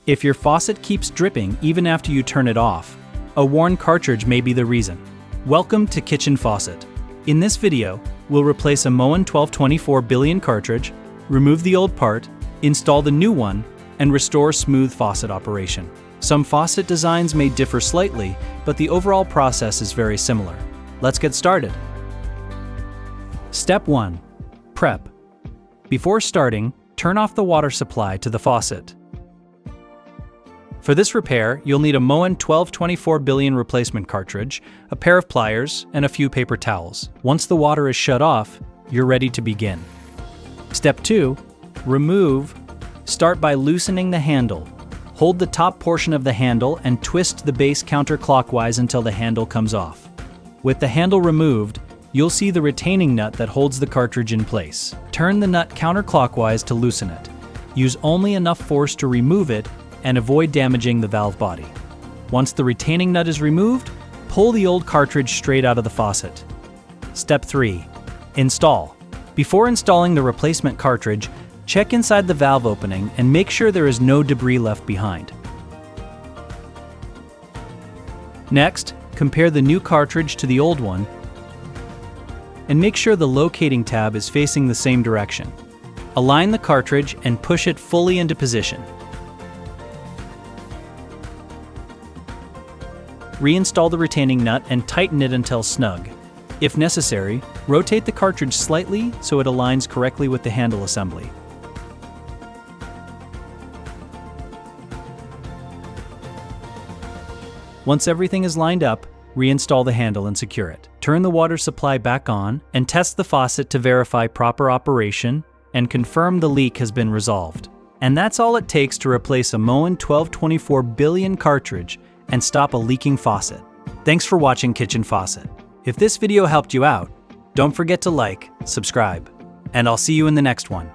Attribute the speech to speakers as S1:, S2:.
S1: If your faucet keeps dripping even after you turn it off, a worn cartridge may be the reason. Welcome to Kitchen Faucet. In this video, we'll replace a Moen 1224B cartridge, remove the old part, install the new one, and restore smooth faucet operation. Some faucet designs may differ slightly, but the overall process is very similar. Let's get started. Step 1. Prep. Before starting, turn off the water supply to the faucet. For this repair, you'll need a Moen 1224B replacement cartridge, a pair of pliers, and a few paper towels. Once the water is shut off, you're ready to begin. Step 2. Remove. Start by loosening the handle. Hold the top portion of the handle and twist the base counterclockwise until the handle comes off. With the handle removed, you'll see the retaining nut that holds the cartridge in place. Turn the nut counterclockwise to loosen it. Use only enough force to remove it and avoid damaging the valve body. Once the retaining nut is removed, pull the old cartridge straight out of the faucet. Step 3. Install. Before installing the replacement cartridge, check inside the valve opening and make sure there is no debris left behind. Next, compare the new cartridge to the old one and make sure the locating tab is facing the same direction. Align the cartridge and push it fully into position. Reinstall the retaining nut and tighten it until snug. If necessary, rotate the cartridge slightly so it aligns correctly with the handle assembly. Once everything is lined up, reinstall the handle and secure it. Turn the water supply back on and test the faucet to verify proper operation and confirm the leak has been resolved. And that's all it takes to replace a Moen 1224B cartridge and stop a leaking faucet. Thanks for watching Kitchen Faucet. If this video helped you out, don't forget to like, subscribe, and I'll see you in the next one.